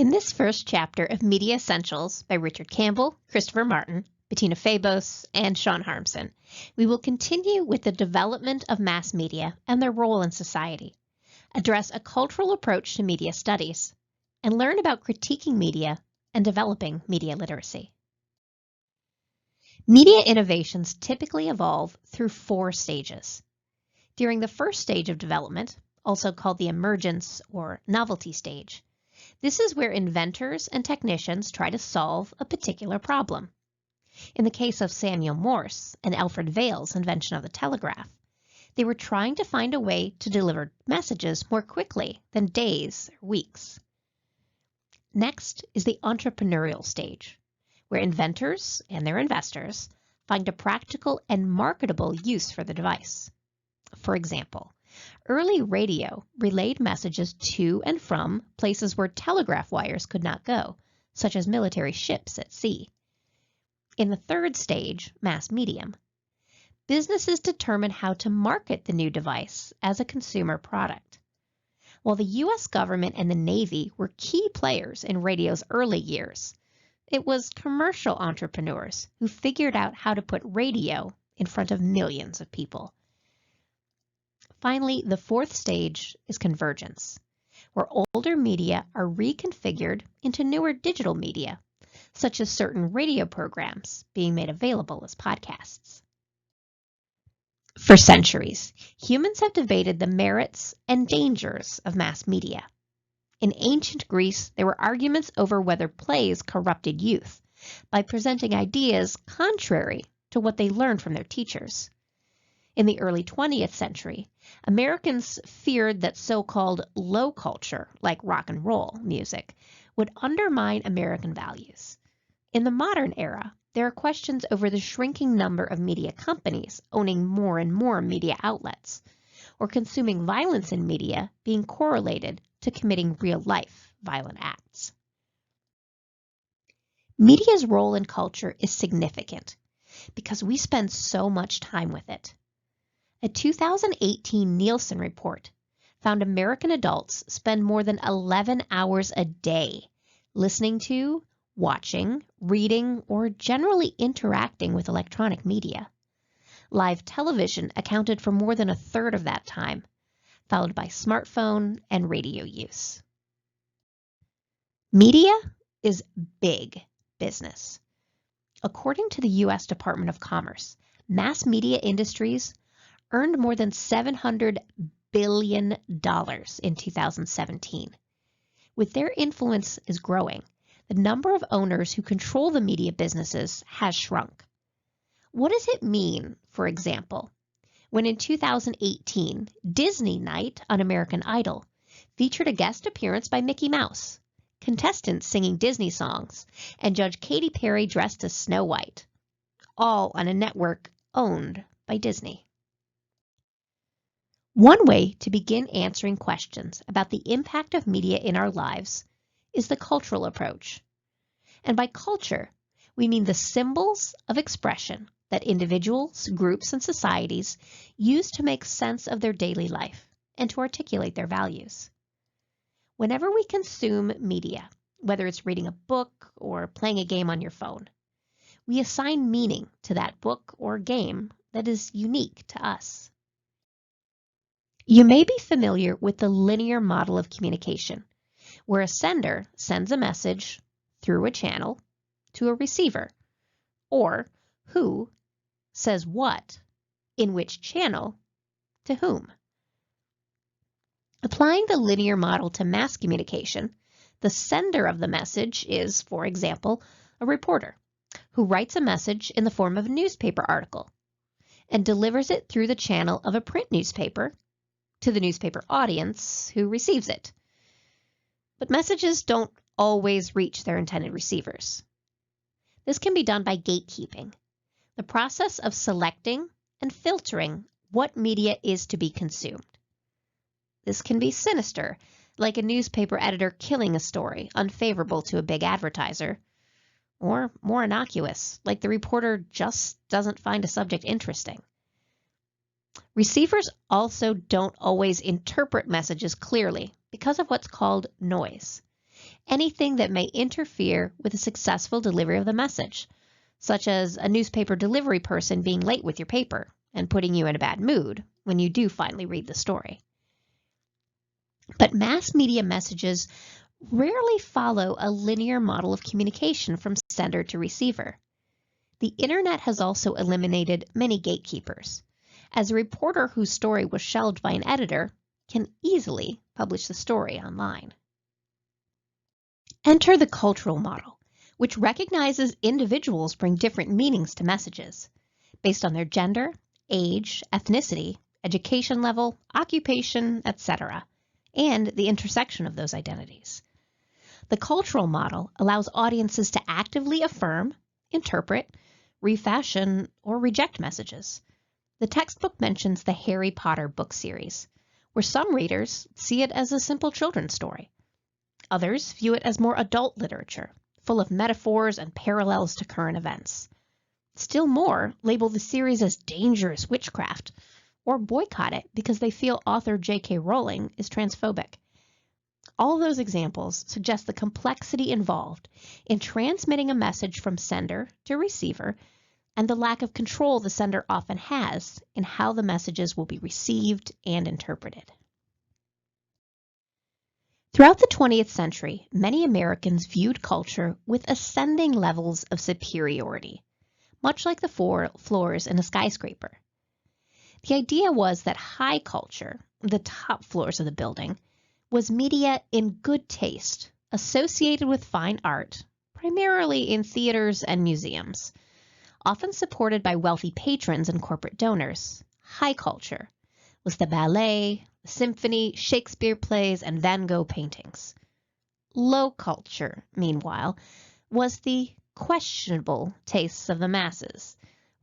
In this first chapter of Media Essentials by Richard Campbell, Christopher Martin, Bettina Fabos, and Sean Harmson, we will continue with the development of mass media and their role in society, address a cultural approach to media studies, and learn about critiquing media and developing media literacy. Media innovations typically evolve through 4 stages. During the first stage of development, also called the emergence or novelty stage, this is where inventors and technicians try to solve a particular problem. In the case of Samuel Morse and Alfred Vail's invention of the telegraph, they were trying to find a way to deliver messages more quickly than days or weeks. Next is the entrepreneurial stage, where inventors and their investors find a practical and marketable use for the device. For example, early radio relayed messages to and from places where telegraph wires could not go, such as military ships at sea. In the third stage, mass medium, businesses determine how to market the new device as a consumer product. While the U.S. government and the Navy were key players in radio's early years, it was commercial entrepreneurs who figured out how to put radio in front of millions of people. Finally, the fourth stage is convergence, where older media are reconfigured into newer digital media, such as certain radio programs being made available as podcasts. For centuries, humans have debated the merits and dangers of mass media. In ancient Greece, there were arguments over whether plays corrupted youth by presenting ideas contrary to what they learned from their teachers. In the early 20th century, Americans feared that so-called low culture, like rock and roll music, would undermine American values. In the modern era, there are questions over the shrinking number of media companies owning more and more media outlets, or consuming violence in media being correlated to committing real-life violent acts. Media's role in culture is significant because we spend so much time with it. A 2018 Nielsen report found American adults spend more than 11 hours a day listening to, watching, reading, or generally interacting with electronic media. Live television accounted for more than a third of that time, followed by smartphone and radio use. Media is big business. According to the U.S. Department of Commerce, mass media industries earned more than $700 billion in 2017. With their influence is growing, the number of owners who control the media businesses has shrunk. What does it mean, for example, when in 2018, Disney Night on American Idol featured a guest appearance by Mickey Mouse, contestants singing Disney songs, and Judge Katy Perry dressed as Snow White, all on a network owned by Disney? One way to begin answering questions about the impact of media in our lives is the cultural approach. And by culture, we mean the symbols of expression that individuals, groups, and societies use to make sense of their daily life and to articulate their values. Whenever we consume media, whether it's reading a book or playing a game on your phone, we assign meaning to that book or game that is unique to us. You may be familiar with the linear model of communication, where a sender sends a message through a channel to a receiver, or who says what, in which channel, to whom. Applying the linear model to mass communication, the sender of the message is, for example, a reporter who writes a message in the form of a newspaper article and delivers it through the channel of a print newspaper to the newspaper audience who receives it. But messages don't always reach their intended receivers. This can be done by gatekeeping, the process of selecting and filtering what media is to be consumed. This can be sinister, like a newspaper editor killing a story unfavorable to a big advertiser, or more innocuous, like the reporter just doesn't find a subject interesting. Receivers also don't always interpret messages clearly because of what's called noise, anything that may interfere with the successful delivery of the message, such as a newspaper delivery person being late with your paper and putting you in a bad mood when you do finally read the story. But mass media messages rarely follow a linear model of communication from sender to receiver. The internet has also eliminated many gatekeepers, as a reporter whose story was shelved by an editor can easily publish the story online. Enter the cultural model, which recognizes individuals bring different meanings to messages based on their gender, age, ethnicity, education level, occupation, etc., and the intersection of those identities. The cultural model allows audiences to actively affirm, interpret, refashion, or reject messages. The textbook mentions the Harry Potter book series, where some readers see it as a simple children's story. Others view it as more adult literature, full of metaphors and parallels to current events. Still more label the series as dangerous witchcraft, or boycott it because they feel author J.K. Rowling is transphobic. All those examples suggest the complexity involved in transmitting a message from sender to receiver and the lack of control the sender often has in how the messages will be received and interpreted. Throughout the 20th century, many Americans viewed culture with ascending levels of superiority, much like the floors in a skyscraper. The idea was that high culture, the top floors of the building, was media in good taste, associated with fine art, primarily in theaters and museums, often supported by wealthy patrons and corporate donors. High culture was the ballet, the symphony, Shakespeare plays, and Van Gogh paintings. Low culture, meanwhile, was the questionable tastes of the masses,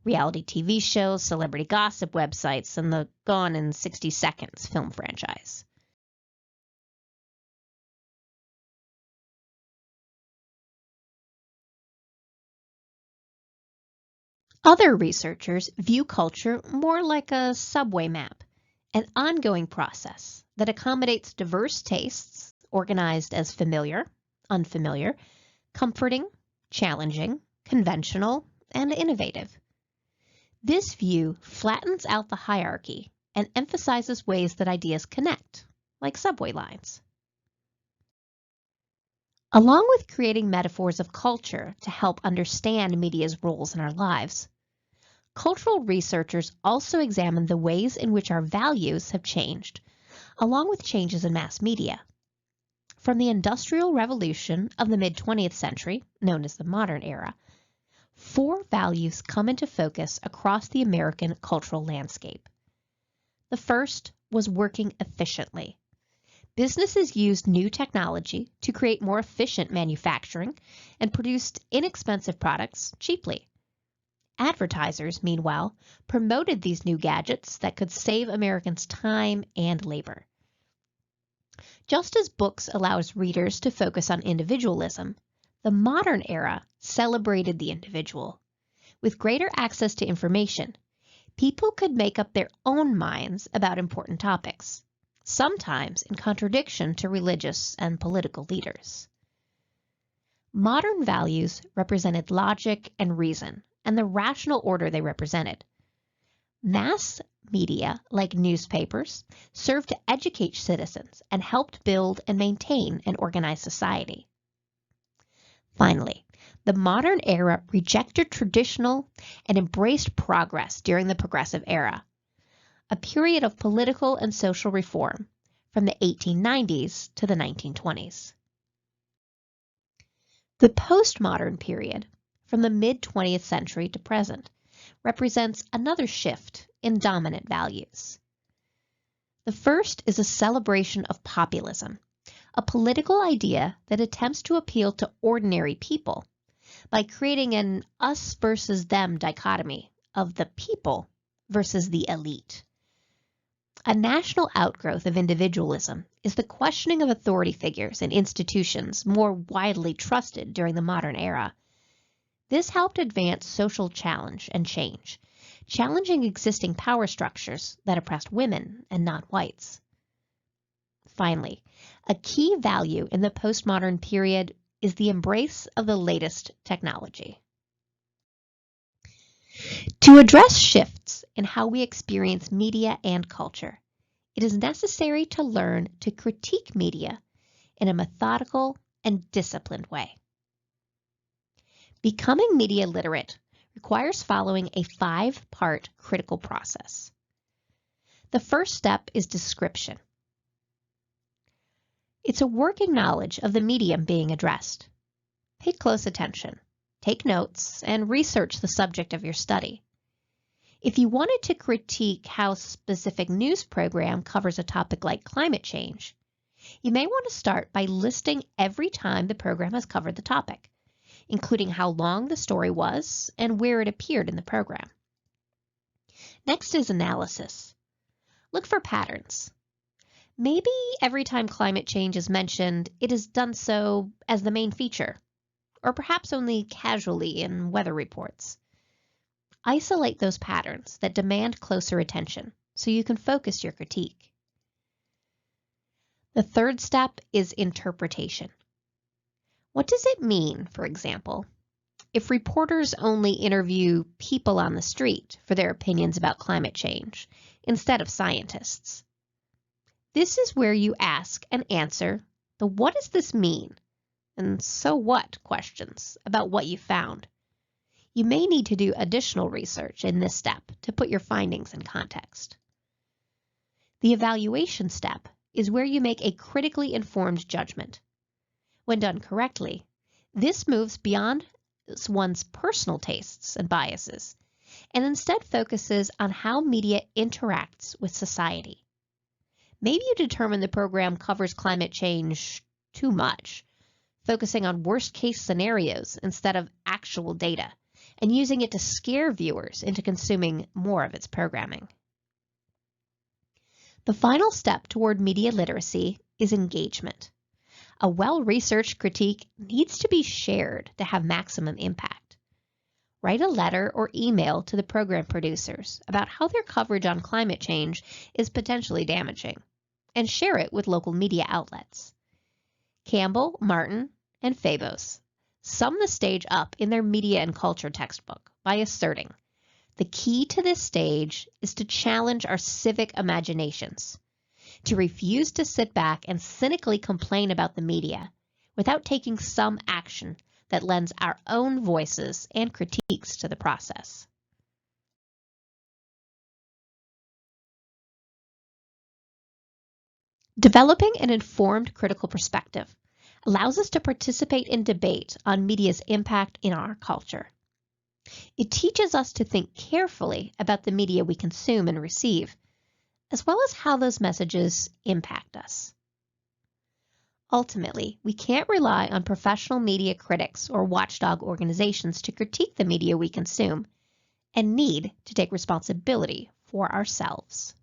reality TV shows, celebrity gossip websites, and the Gone in 60 Seconds film franchise. Other researchers view culture more like a subway map, an ongoing process that accommodates diverse tastes, organized as familiar, unfamiliar, comforting, challenging, conventional, and innovative. This view flattens out the hierarchy and emphasizes ways that ideas connect, like subway lines. Along with creating metaphors of culture to help understand media's roles in our lives, cultural researchers also examine the ways in which our values have changed, along with changes in mass media. From the Industrial Revolution of the mid-20th century, known as the modern era, 4 values come into focus across the American cultural landscape. The first was working efficiently. Businesses used new technology to create more efficient manufacturing and produced inexpensive products cheaply. Advertisers, meanwhile, promoted these new gadgets that could save Americans time and labor. Just as books allows readers to focus on individualism, the modern era celebrated the individual. With greater access to information, people could make up their own minds about important topics, sometimes in contradiction to religious and political leaders. Modern values represented logic and reason, and the rational order they represented. Mass media, like newspapers, served to educate citizens and helped build and maintain an organized society. Finally, the modern era rejected traditional and embraced progress during the Progressive Era, a period of political and social reform from the 1890s to the 1920s. The postmodern period, from the mid-20th century to present, represents another shift in dominant values. The first is a celebration of populism, a political idea that attempts to appeal to ordinary people by creating an us versus them dichotomy of the people versus the elite. A national outgrowth of individualism is the questioning of authority figures and institutions more widely trusted during the modern era. This helped advance social challenge and change, challenging existing power structures that oppressed women and non-whites. Finally, a key value in the postmodern period is the embrace of the latest technology. To address shifts in how we experience media and culture, it is necessary to learn to critique media in a methodical and disciplined way. Becoming media literate requires following a 5-part critical process. The first step is description. It's a working knowledge of the medium being addressed. Pay close attention, take notes, and research the subject of your study. If you wanted to critique how a specific news program covers a topic like climate change, you may want to start by listing every time the program has covered the topic, including how long the story was and where it appeared in the program. Next is analysis. Look for patterns. Maybe every time climate change is mentioned, it is done so as the main feature, or perhaps only casually in weather reports. Isolate those patterns that demand closer attention so you can focus your critique. The third step is interpretation. What does it mean, for example, if reporters only interview people on the street for their opinions about climate change instead of scientists? This is where you ask and answer the "what does this mean?" and "so what?" questions about what you found. You may need to do additional research in this step to put your findings in context. The evaluation step is where you make a critically informed judgment. When done correctly, this moves beyond one's personal tastes and biases and instead focuses on how media interacts with society. Maybe you determine the program covers climate change too much, focusing on worst-case scenarios instead of actual data, and using it to scare viewers into consuming more of its programming. The final step toward media literacy is engagement. A well-researched critique needs to be shared to have maximum impact. Write a letter or email to the program producers about how their coverage on climate change is potentially damaging, and share it with local media outlets. Campbell, Martin, and Fabos sum the stage up in their media and culture textbook by asserting, the key to this stage is to challenge our civic imaginations, to refuse to sit back and cynically complain about the media without taking some action that lends our own voices and critiques to the process. Developing an informed critical perspective allows us to participate in debate on media's impact in our culture. It teaches us to think carefully about the media we consume and receive, as well as how those messages impact us. Ultimately, we can't rely on professional media critics or watchdog organizations to critique the media we consume, and need to take responsibility for ourselves.